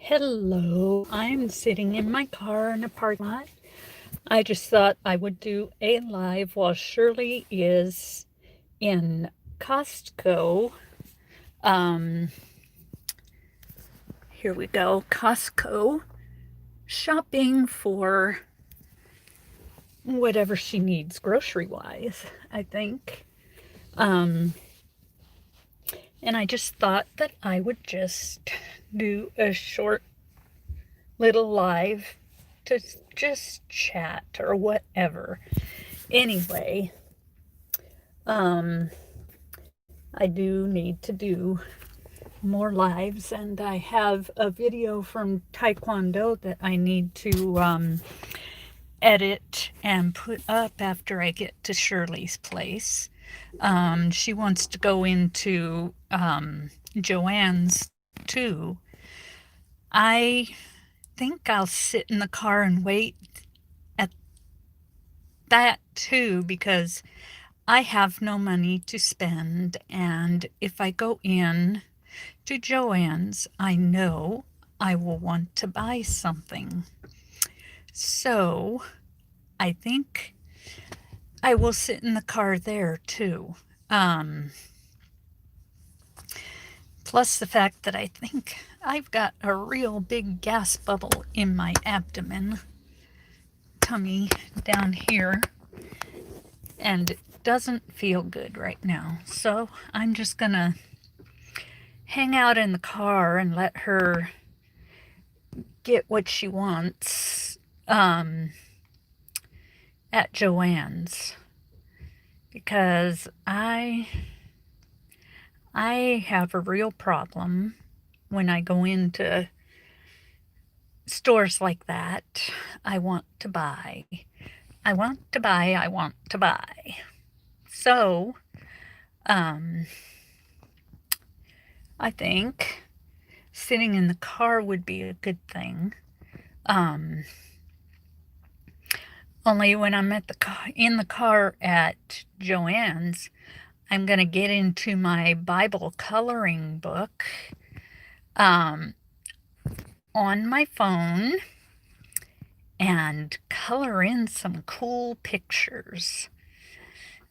Hello, I'm sitting in my car in a parking lot. I just thought I would do a live while Shirley is in Costco. Um, Here we go, Costco, shopping for whatever she needs grocery wise, I think. Um, and I just thought that I would just do a short little live to just chat or whatever. Anyway, um, I do need to do more lives, and I have a video from Taekwondo that I need to edit and put up after I get to Shirley's place. She wants to go into Joanne's too. I think I'll sit in the car and wait at that too because I have no money to spend, and if I go in to Joanne's, I know I will want to buy something. So I think I will sit in the car there too. Plus the fact that I think I've got a real big gas bubble in my abdomen, tummy down here, and it doesn't feel good right now. So I'm just gonna hang out in the car and let her get what she wants at Joanne's, because I have a real problem when I go into stores like that. I want to buy. I want to buy. I want to buy. So, I think sitting in the car would be a good thing. Only when I'm in the car at Joanne's, I'm going to get into my Bible coloring book on my phone and color in some cool pictures.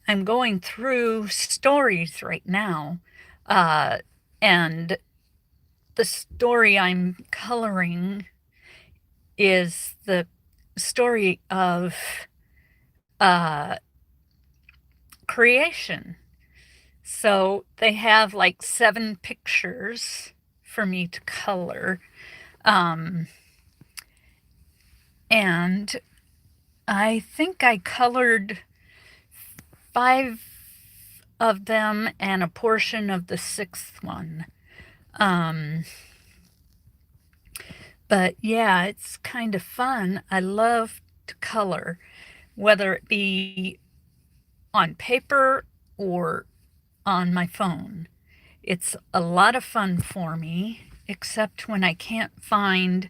I'm going through stories right now, and the story I'm coloring is the story of creation. So they have like 7 pictures for me to color. And I think I colored 5 of them and a portion of the 6th one. But yeah, it's kind of fun. I love to color, whether it be on paper or on my phone. It's a lot of fun for me, except when I can't find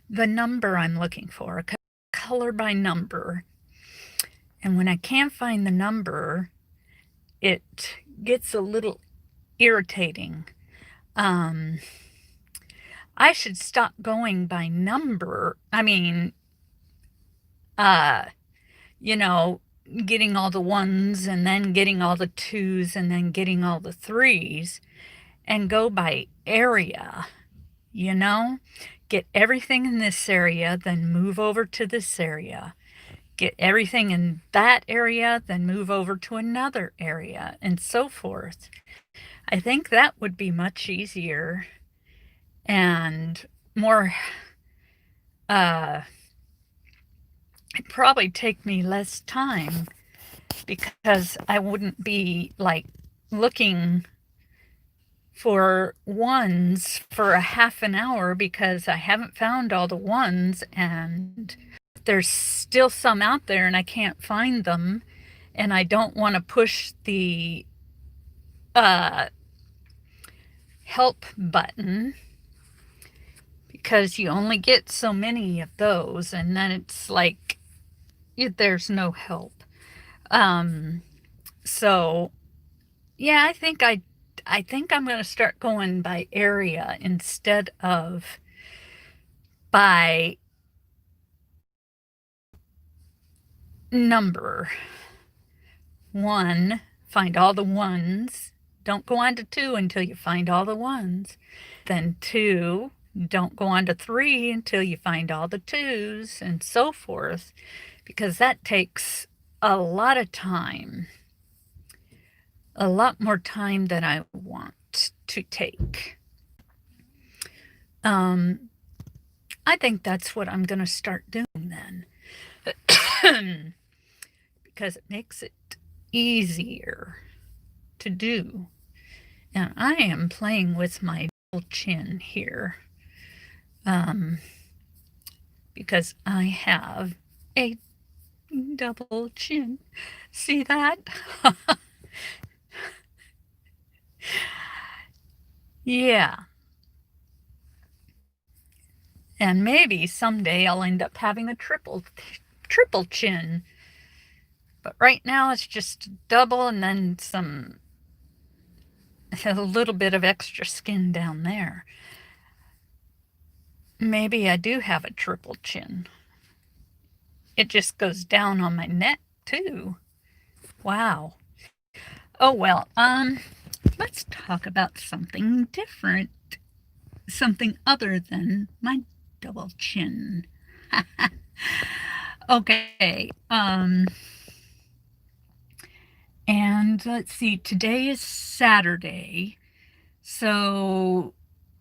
the number I'm looking for. Color by number. And when I can't find the number, it gets a little irritating. I should stop going by number. I mean, getting all the 1s and then getting all the 2s and then getting all the 3s, and go by area, Get everything in this area, then move over to this area. Get everything in that area, then move over to another area, and so forth. I think that would be much easier and more, it'd probably take me less time because I wouldn't be like looking for 1s for a half an hour because I haven't found all the 1s, and there's still some out there and I can't find them, and I don't want to push the help button because you only get so many of those, and then it's like there's no help. So yeah, I think I'm going to start going by area instead of by number. 1, find all the ones. Don't go on to 2 until you find all the ones. Then 2, don't go on to 3 until you find all the 2s, and so forth, because that takes a lot of time, a lot more time than I want to take. I think that's what I'm going to start doing then, because it makes it easier to do. And I am playing with my double chin here, because I have a double chin. See that? Yeah. And maybe someday I'll end up having a triple chin. But right now it's just double and then a little bit of extra skin down there. Maybe I do have a triple chin. It just goes down on my neck too. Wow. Oh well, let's talk about something different. Something other than my double chin. Okay, and let's see, today is Saturday, so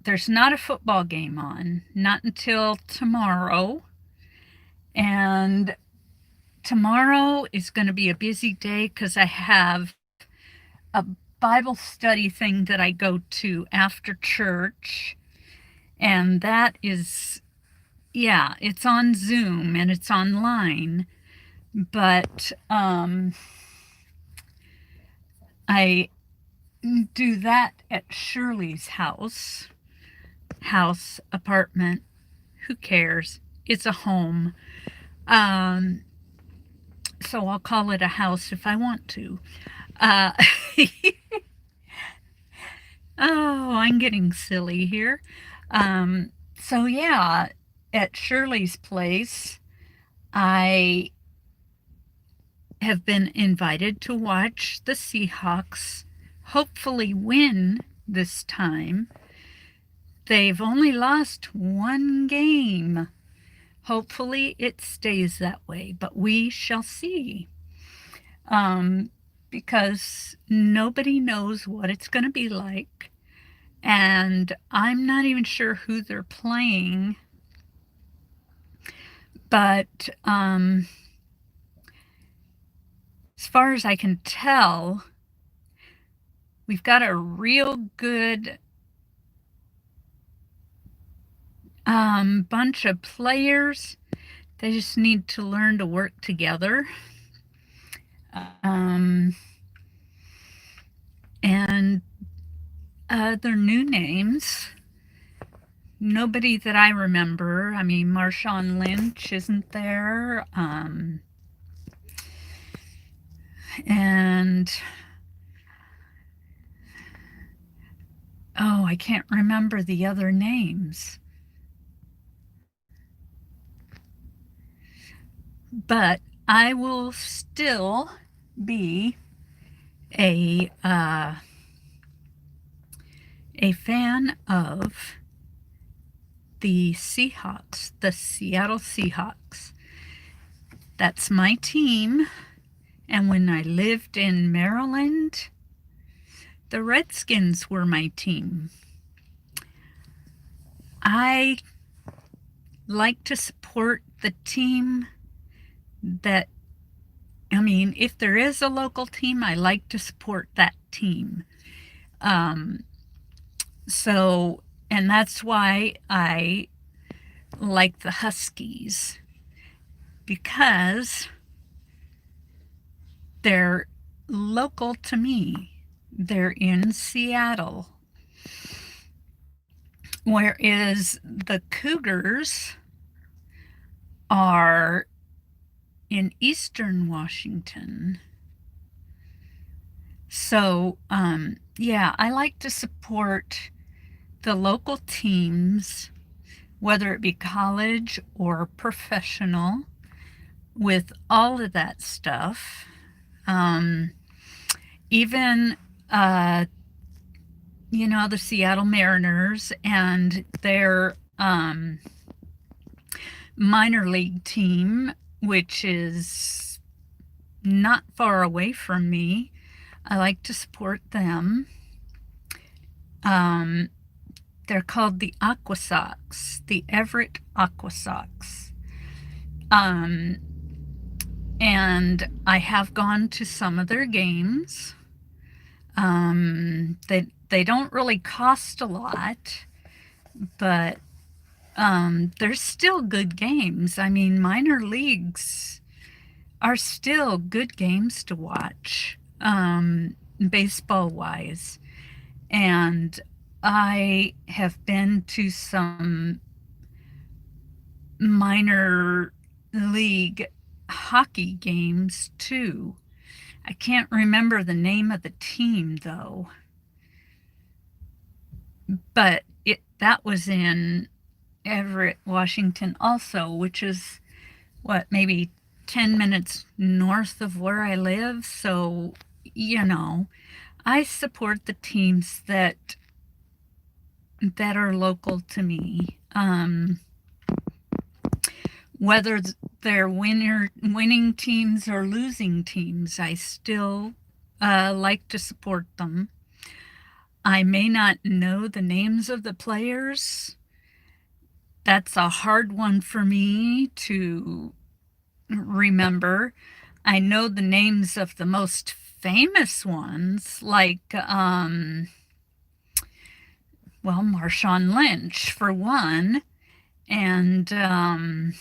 there's not a football game on, not until tomorrow. And tomorrow is going to be a busy day because I have a Bible study thing that I go to after church. And that is, yeah, it's on Zoom and it's online. But I do that at Shirley's apartment. Who cares? It's a home. So I'll call it a house if I want to. Oh, I'm getting silly here. So yeah, at Shirley's place, I have been invited to watch the Seahawks hopefully win this time. They've only lost one game. Hopefully it stays that way, but we shall see. Because nobody knows what it's going to be like. And I'm not even sure who they're playing. But as far as I can tell, we've got a real good bunch of players. They just need to learn to work together. And their new names, nobody that I remember. I mean, Marshawn Lynch isn't there. And oh, I can't remember the other names. But I will still be a fan of the Seahawks, the Seattle Seahawks. That's my team. And when I lived in Maryland, the Redskins were my team. I like to support the team that, I mean, if there is a local team, I like to support that team. So, and that's why I like the Huskies, because they're local to me. They're in Seattle. Whereas the Cougars are in Eastern Washington. So, yeah, I like to support the local teams whether it be college or professional, with all of that stuff. Um, even, uh, the Seattle Mariners and their minor league team, which is not far away from me. I like to support them. Um, they're called the Aqua Sox, the Everett Aqua Sox. Um, and I have gone to some of their games. They don't really cost a lot, but they're still good games. I mean, minor leagues are still good games to watch, baseball wise. And I have been to some minor league hockey games too. I can't remember the name of the team though, but that was in Everett, Washington also, which is what, maybe 10 minutes north of where I live. So, I support the teams that are local to me. Whether they're winning teams or losing teams, I still like to support them. I may not know the names of the players. That's a hard one for me to remember. I know the names of the most famous ones, like, Marshawn Lynch, for one, and, um,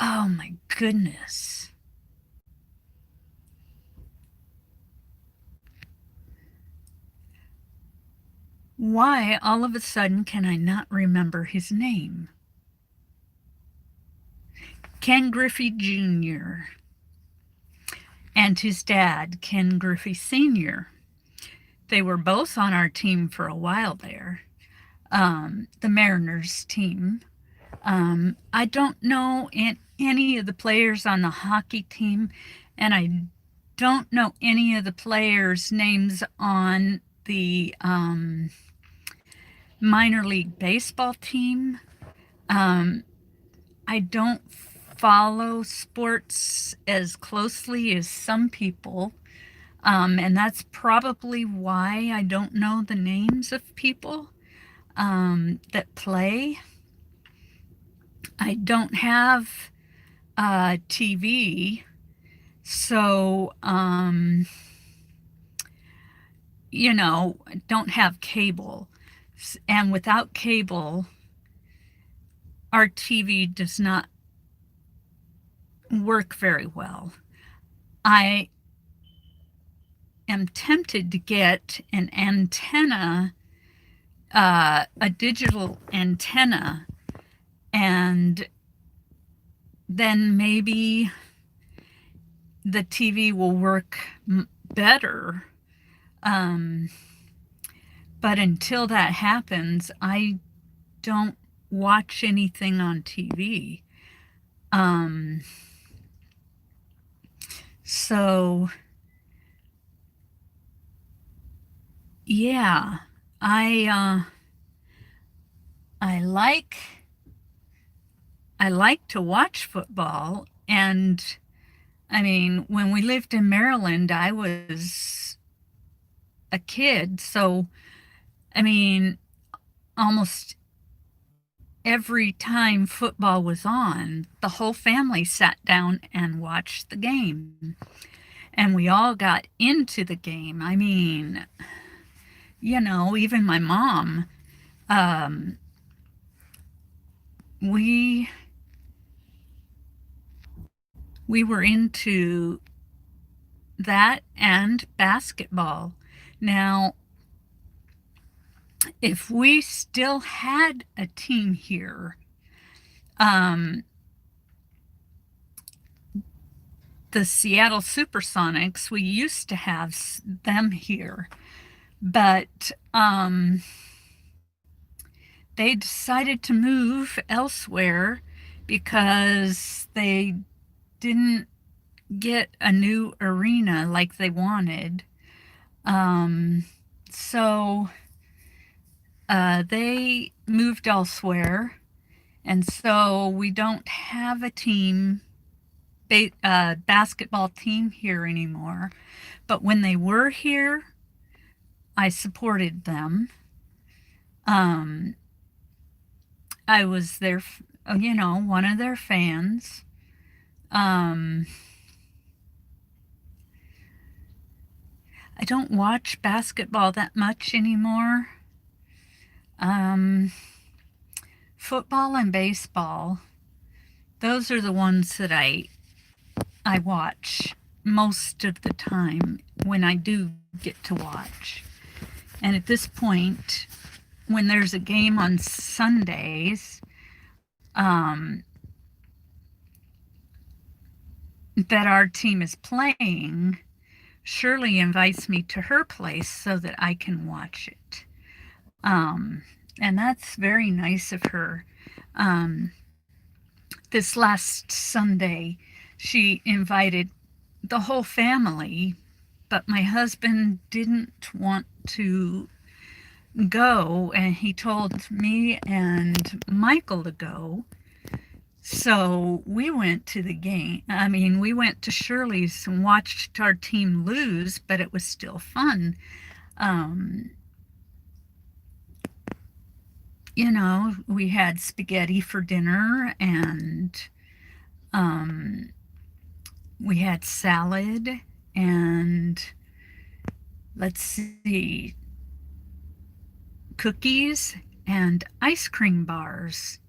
oh my goodness. Why all of a sudden can I not remember his name? Ken Griffey Jr. and his dad, Ken Griffey Sr. They were both on our team for a while there, the Mariners team. I don't know any of the players on the hockey team, and I don't know any of the players' names on the minor league baseball team. I don't follow sports as closely as some people, and that's probably why I don't know the names of people that play. I don't have TV, so I don't have cable. And without cable, our TV does not work very well. I am tempted to get an antenna, a digital antenna, and then maybe the TV will work better. But until that happens, I don't watch anything on TV. So yeah, I I like I like to watch football, and I mean, when we lived in Maryland, I was a kid, so I mean, almost every time football was on, the whole family sat down and watched the game. And we all got into the game. I mean, even my mom, um, we we were into that and basketball. Now, if we still had a team here, um, the Seattle Supersonics, we used to have them here, but they decided to move elsewhere because they didn't get a new arena like they wanted. Um, so they moved elsewhere, and so we don't have a basketball team here anymore. But when they were here, I supported them. Um, I was their, one of their fans. Um, I don't watch basketball that much anymore. Um, Football and baseball, those are the ones that I watch most of the time when I do get to watch. And at this point, when there's a game on Sundays, that our team is playing, Shirley invites me to her place so that I can watch it. And that's very nice of her. This last Sunday, she invited the whole family, but my husband didn't want to go, and he told me and Michael to go. So we went to the game. I mean, we went to Shirley's and watched our team lose, but it was still fun. Um, we had spaghetti for dinner, and we had salad, and let's see, cookies and ice cream bars.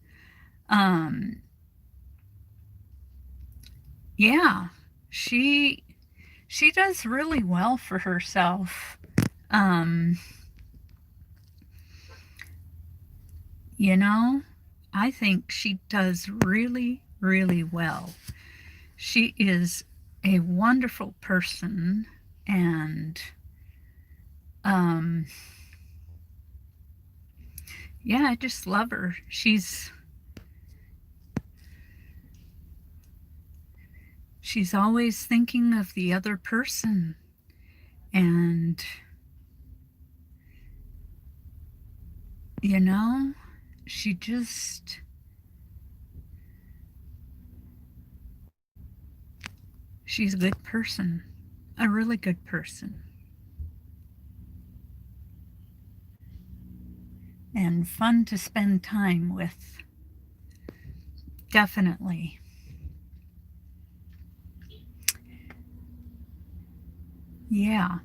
Yeah, she does really well for herself. Um, you know, I think she does really, really well. She is a wonderful person, and yeah, I just love her. She's always thinking of the other person, and she just she's a good person, a really good person, and fun to spend time with. Definitely. Yeah.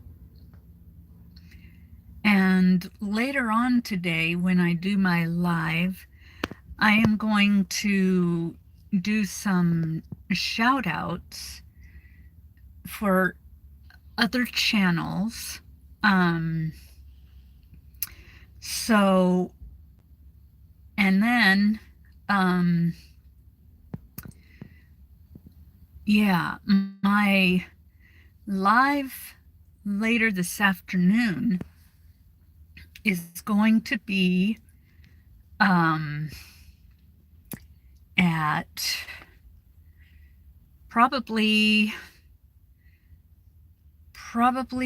And later on today, when I do my live, I am going to do some shout outs for other channels. So, and then, yeah, my live later this afternoon is going to be at probably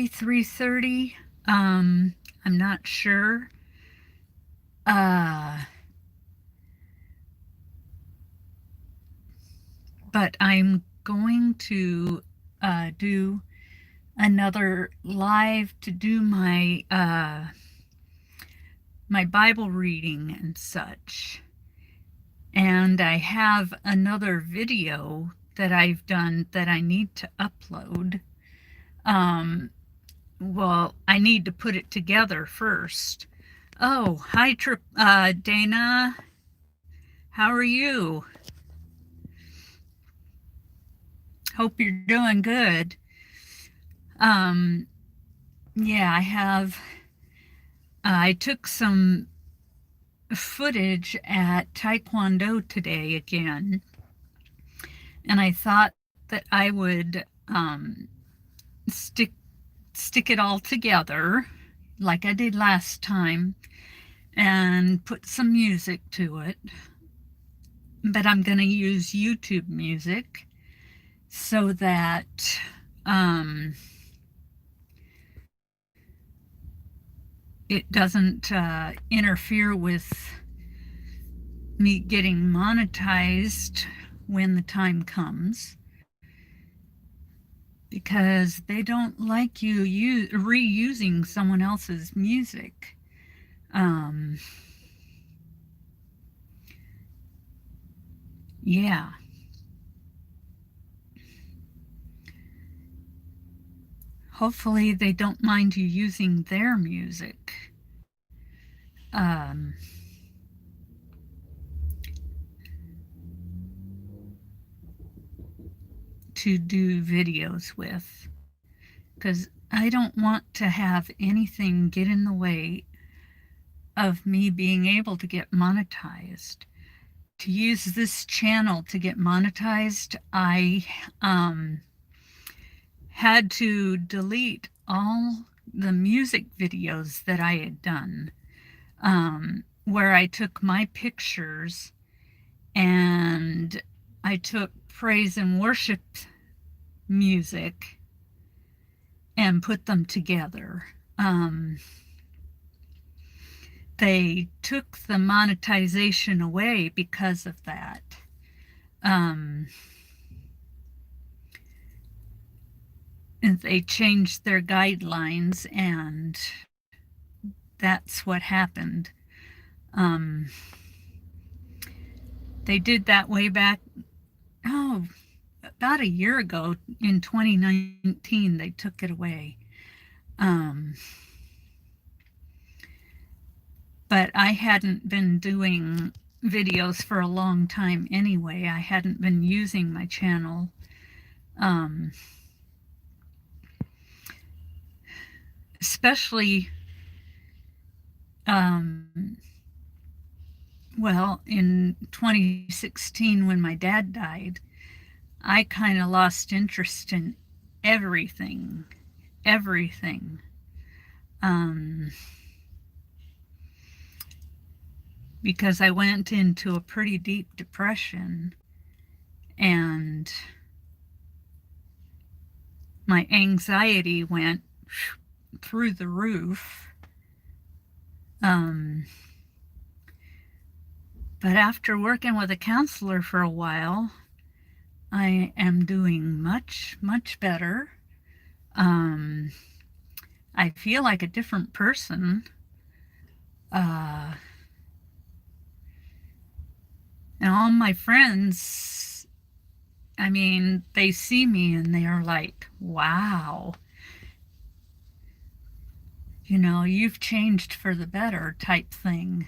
3:30. I'm not sure. But I'm going to do another live to do my my Bible reading and such. And I have another video that I've done that I need to upload. Well, I need to put it together first. Oh, hi, Dana. How are you? Hope you're doing good. Yeah, I took some footage at Taekwondo today again, and I thought that I would stick stick it all together like I did last time and put some music to it. But I'm going to use YouTube music so that um, it doesn't interfere with me getting monetized when the time comes, because they don't like you reusing someone else's music. Yeah. Hopefully they don't mind you using their music. Um, to do videos with, because I don't want to have anything get in the way of me being able to get monetized. To use this channel to get monetized, I had to delete all the music videos that I had done, where I took my pictures and I took praise and worship music and put them together. They took the monetization away because of that. And they changed their guidelines, and that's what happened. They did that way back, about a year ago in 2019, they took it away. But I hadn't been doing videos for a long time anyway. I hadn't been using my channel. Especially, well, in 2016 when my dad died, I kind of lost interest in everything, everything. Because I went into a pretty deep depression and my anxiety went through the roof. But after working with a counselor for a while, I am doing much, much better. I feel like a different person. And all my friends, I mean, they see me and they are like, wow, you know, you've changed for the better type thing.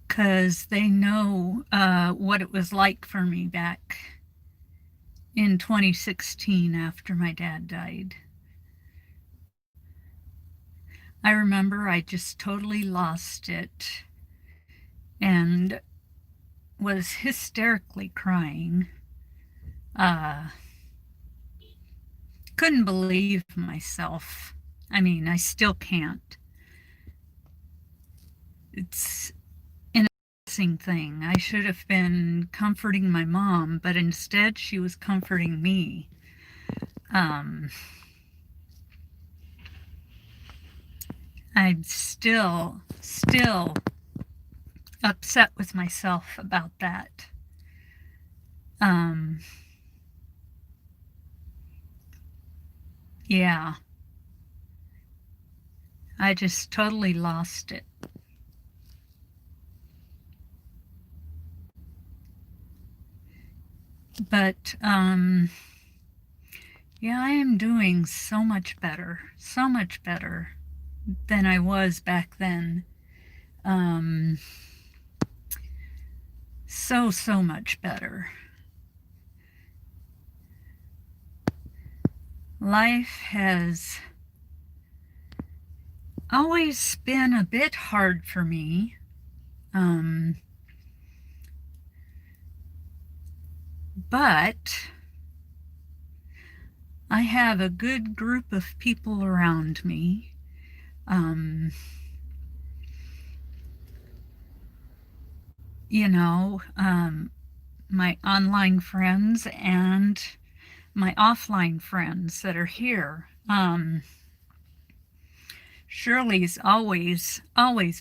Because they know what it was like for me back in 2016 after my dad died. I remember I just totally lost it and was hysterically crying. Couldn't believe myself. I mean, I still can't. It's an embarrassing thing. I should have been comforting my mom, but instead she was comforting me. I'm still upset with myself about that. Yeah, I just totally lost it. But yeah, I am doing so much better than I was back then. So much better. Life has always been a bit hard for me. But I have a good group of people around me. Um, you know, my online friends and my offline friends that are here. Shirley's always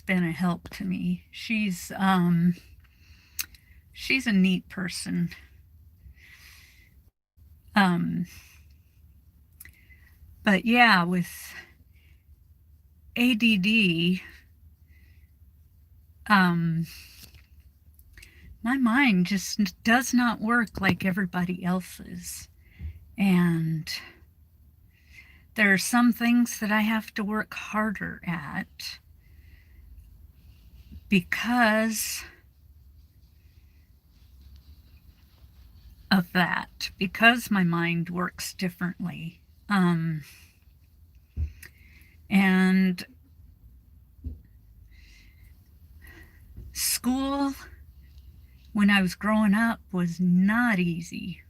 been a help to me. She's a neat person. Um, but yeah, with ADD, um, my mind just does not work like everybody else's. And there are some things that I have to work harder at because of that, because my mind works differently. And school, when I was growing up, was not easy.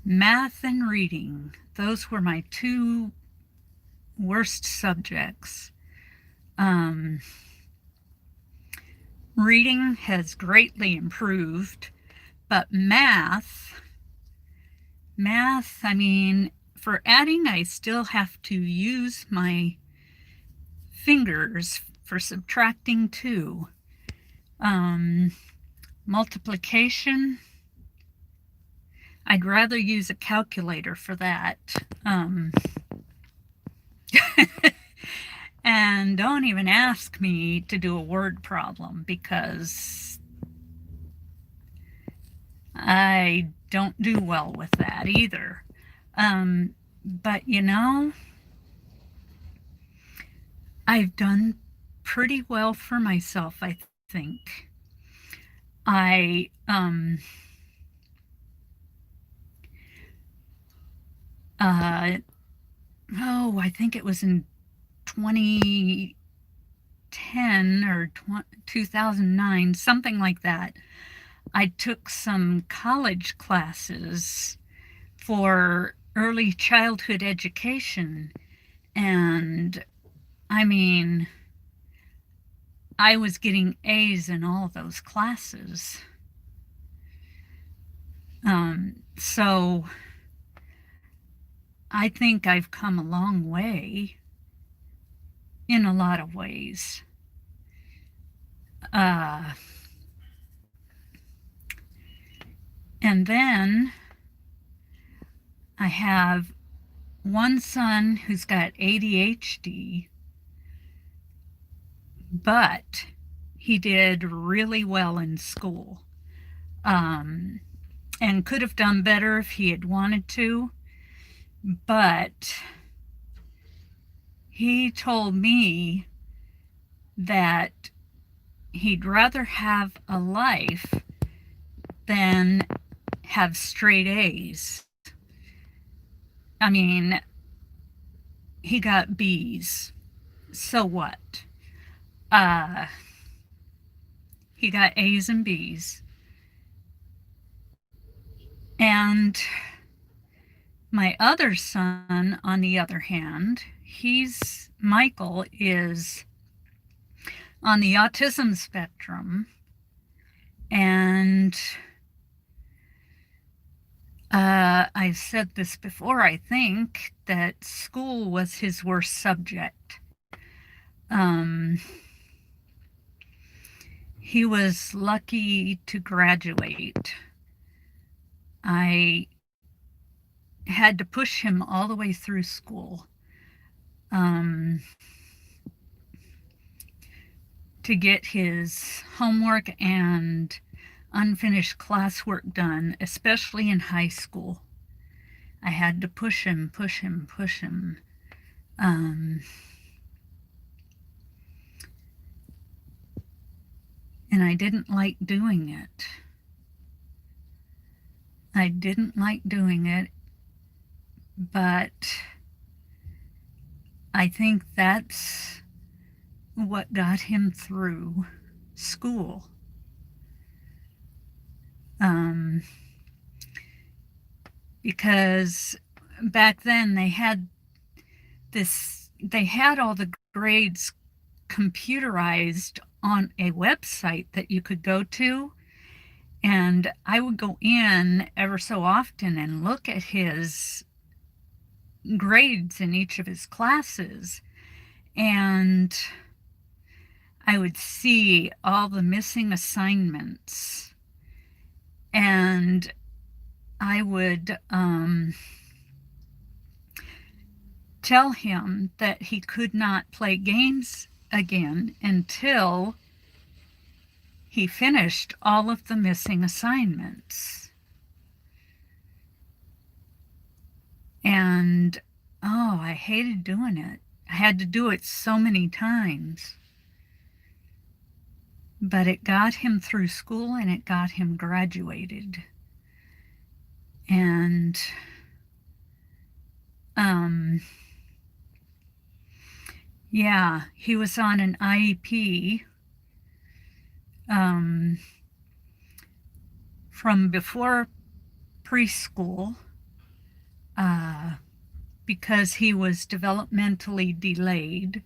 Math and reading, those were my two worst subjects. Um, Reading has greatly improved, but I mean, for adding, I still have to use my fingers. For subtracting too. Multiplication, I'd rather use a calculator for that. And don't even ask me to do a word problem because I don't do well with that either. But you know, I've done pretty well for myself, I think. I I think it was in 2010 or 2009, something like that. I took some college classes for early childhood education, and I mean, I was getting A's in all those classes. So I think I've come a long way in a lot of ways. And then I have one son who's got ADHD, but he did really well in school, and could have done better if he had wanted to, but he told me that he'd rather have a life than have straight A's. I mean, he got B's. So what? He got A's and B's. And my other son, on the other hand, Michael is on the autism spectrum, and I've said this before, I think, that school was his worst subject. He was lucky to graduate. I had to push him all the way through school to get his homework and unfinished classwork done, especially in high school. I had to push him. And I didn't like doing it. But I think that's what got him through school. um, because back then they had all the grades computerized on a website that you could go to. And I would go in ever so often and look at his grades in each of his classes. And I would see all the missing assignments. And I would tell him that he could not play games again until he finished all of the missing assignments. And oh, I hated doing it. I had to do it so many times. But it got him through school and it got him graduated. And yeah, he was on an IEP from before preschool because he was developmentally delayed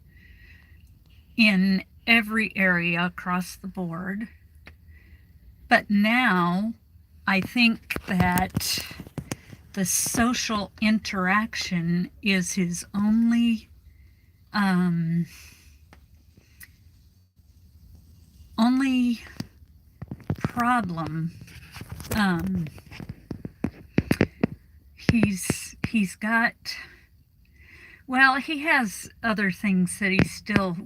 in every area across the board. But now I think that the social interaction is his only problem. He's got, well, he has other things that he still,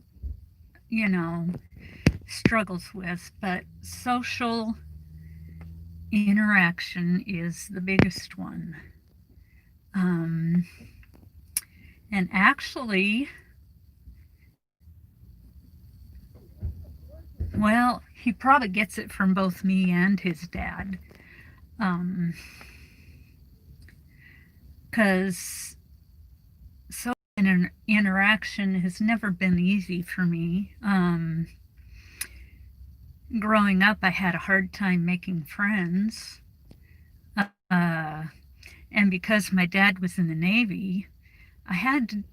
struggles with, but social interaction is the biggest one. And actually, well, he probably gets it from both me and his dad. Because social interaction has never been easy for me. Growing up, I had a hard time making friends. And because my dad was in the Navy, I had to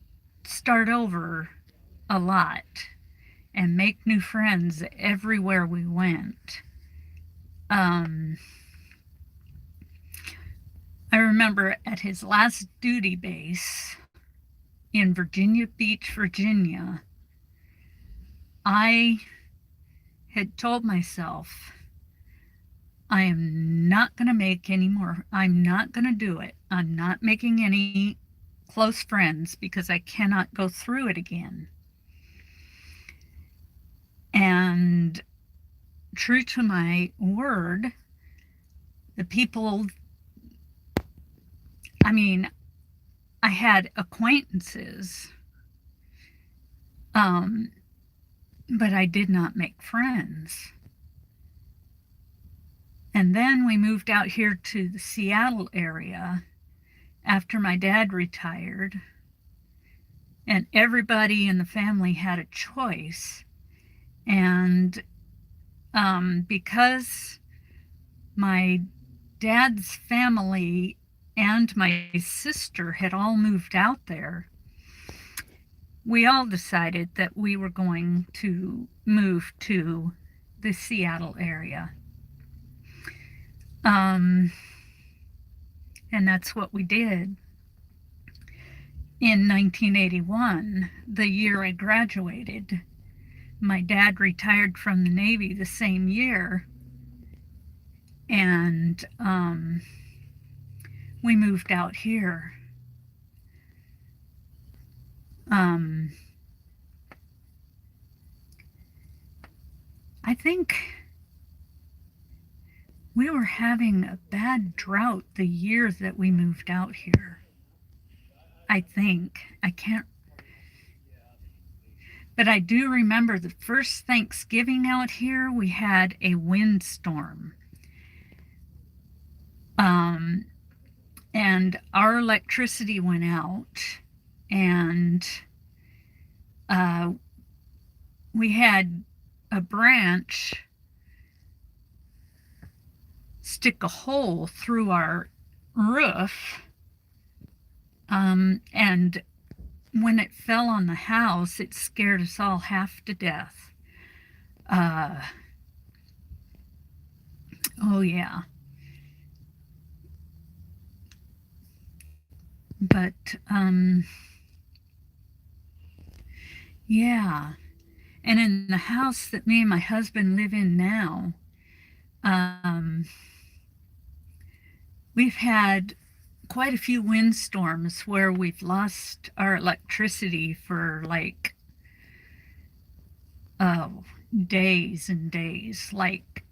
start over a lot and make new friends everywhere we went. I remember at his last duty base in Virginia Beach, Virginia, I had told myself, I am not going to make any more, I'm not going to do it. I'm not making any close friends because I cannot go through it again. And true to my word, the people, I had acquaintances, but I did not make friends. And then we moved out here to the Seattle area after my dad retired, and everybody in the family had a choice. And because my dad's family and my sister had all moved out there, we all decided that we were going to move to the Seattle area. And that's what we did. In 1981, the year I graduated, my dad retired from the Navy the same year, and we moved out here. I think we were having a bad drought the year that we moved out here. I think. I can't. But I do remember the first Thanksgiving out here, we had a windstorm. And our electricity went out, and we had a branch stick a hole through our roof. And when it fell on the house, it scared us all half to death. Uh, oh, yeah. But, yeah. And in the house that me and my husband live in now, um, we've had quite a few windstorms where we've lost our electricity for like oh, days and days. Like,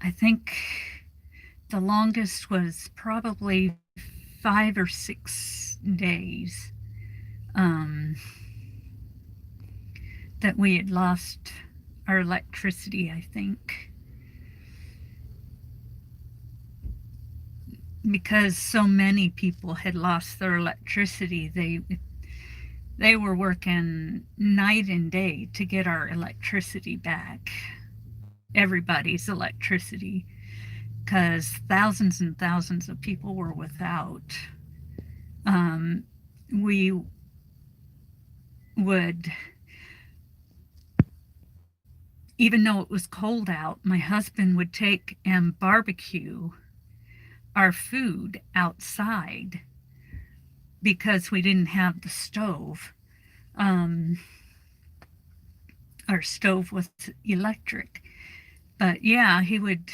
I think the longest was probably 5 or 6 days um, that we had lost our electricity, I think. Because so many people had lost their electricity, they were working night and day to get our electricity back, everybody's electricity, because thousands and thousands of people were without. We would, even though it was cold out, my husband would take and barbecue our food outside because we didn't have the stove. Our stove was electric. But yeah, he would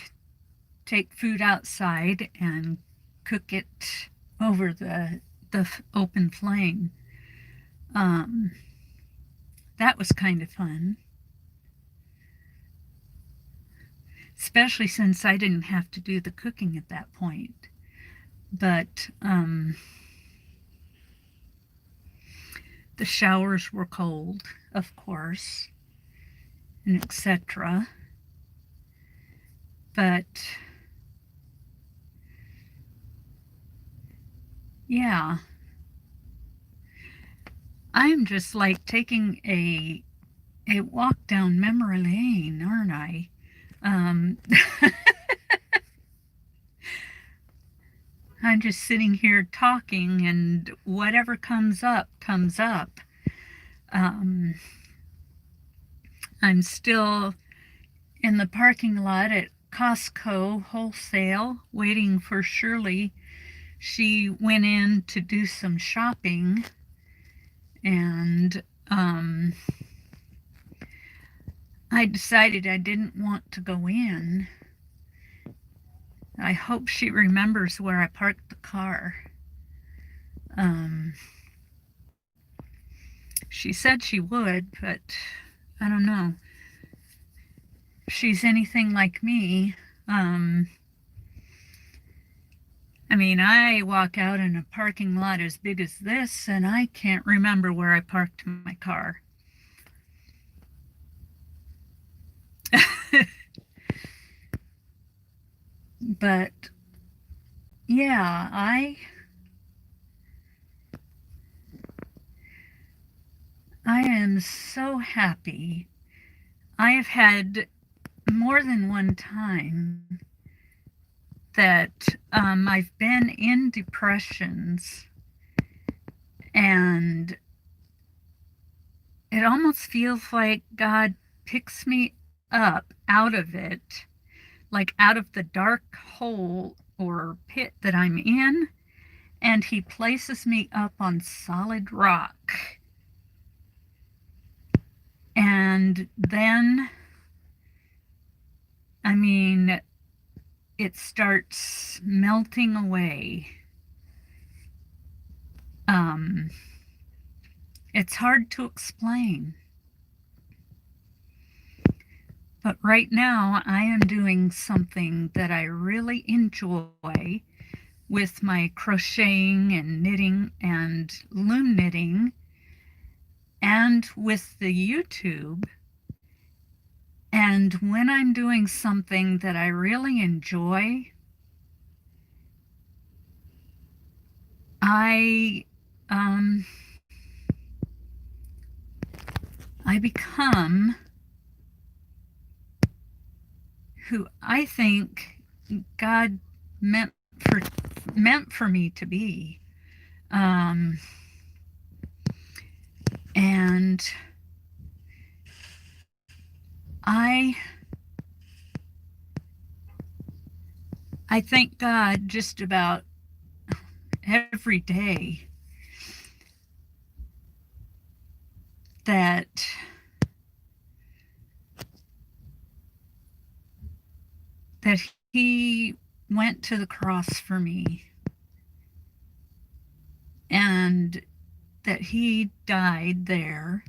take food outside and cook it over the open flame. That was kind of fun, especially since I didn't have to do the cooking at that point. But the showers were cold, of course, and etc. But yeah, I'm just like taking a walk down memory lane, aren't I? I'm just sitting here talking, and whatever comes up, comes up. I'm still in the parking lot at Costco wholesale waiting for Shirley. She went in to do some shopping, and I decided I didn't want to go in. I hope she remembers where I parked the car. She said she would, but I don't know. If she's anything like me, I mean, I walk out in a parking lot as big as this, and I can't remember where I parked my car. But yeah, I am so happy. I have had more than one time that I've been in depressions, and it almost feels like God picks me up out of it, like out of the dark hole or pit that I'm in, and He places me up on solid rock. And then, I mean, it starts melting away. It's hard to explain. But right now, I am doing something that I really enjoy with my crocheting and knitting and loom knitting, and with the YouTube. And when I'm doing something that I really enjoy, I become who I think God meant for meant for me to be. Um, and I I thank God just about every day that that he went to the cross for me and that he died there.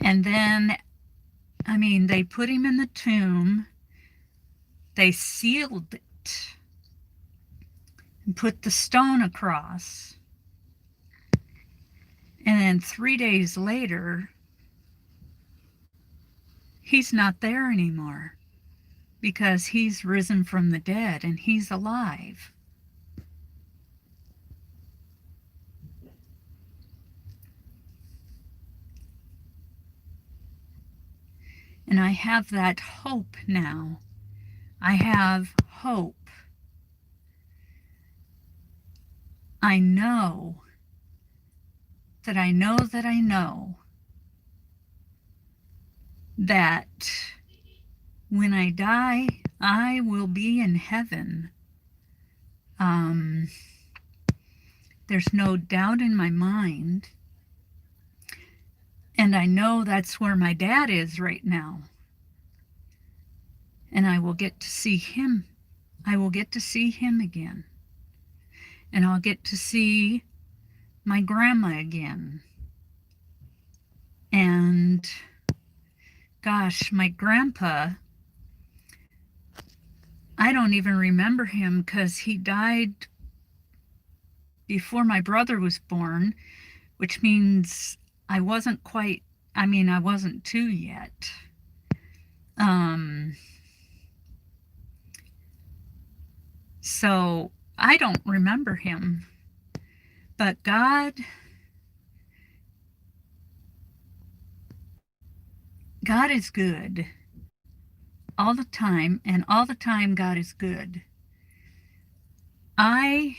And then, I mean, they put him in the tomb, they sealed it and put the stone across. And then 3 days later, he's not there anymore because he's risen from the dead and he's alive. And I have that hope now. I have hope. I know that I know that I know that when I die, I will be in heaven. There's no doubt in my mind. And I know that's where my dad is right now. And I will get to see him. I will get to see him again. And I'll get to see my grandma again. And gosh, my grandpa, I don't even remember him because he died before my brother was born, which means I wasn't quite, I wasn't two yet. So I don't remember him. But God is good all the time, and all the time God is good. I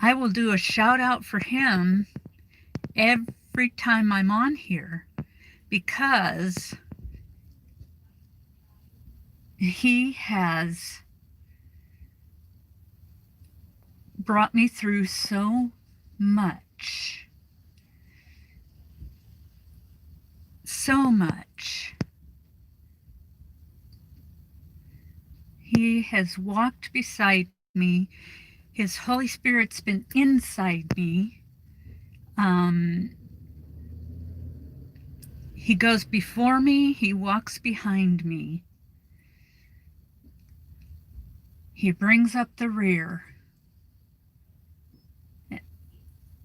will do a shout out for him every time I'm on here because he has brought me through so much. So much. He has walked beside me. His Holy Spirit's been inside me. He goes before me. He walks behind me. He brings up the rear.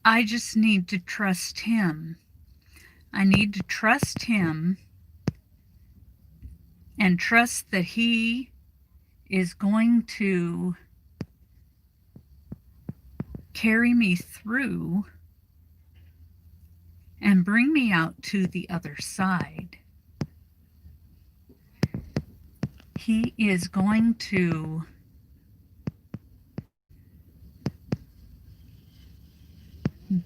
I just need to trust him. I need to trust him and trust that he is going to carry me through and bring me out to the other side. He is going to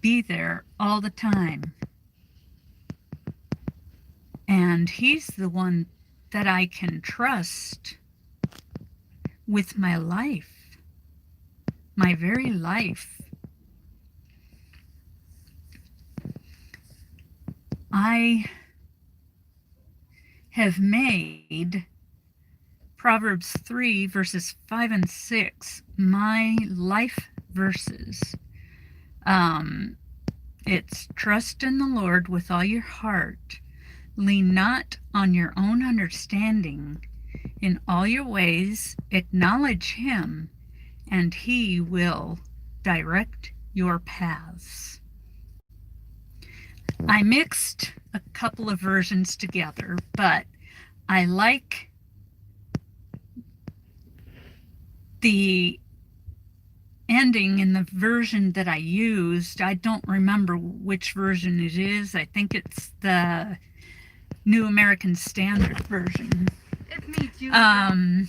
be there all the time. And he's the one that I can trust with my life, my very life. I have made Proverbs 3 verses 5 and 6 my life verses. It's trust in the Lord with all your heart. Lean not on your own understanding. In all your ways acknowledge him, and he will direct your paths. I mixed a couple of versions together, but I like the ending in the version that I used. I don't remember which version it is. I think it's the New American Standard version. It's me, Julie.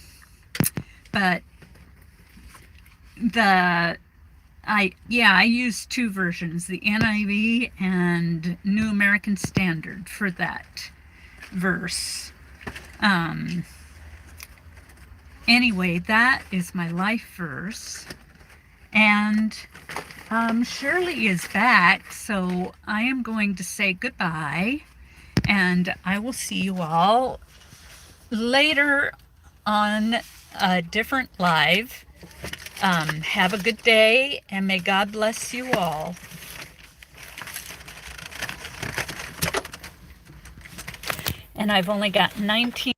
But I used two versions, the NIV and New American Standard for that verse. Anyway, that is my life verse. And Shirley is back, so I am going to say goodbye, and I will see you all later on a different live. Have a good day, and may God bless you all. And I've only got 19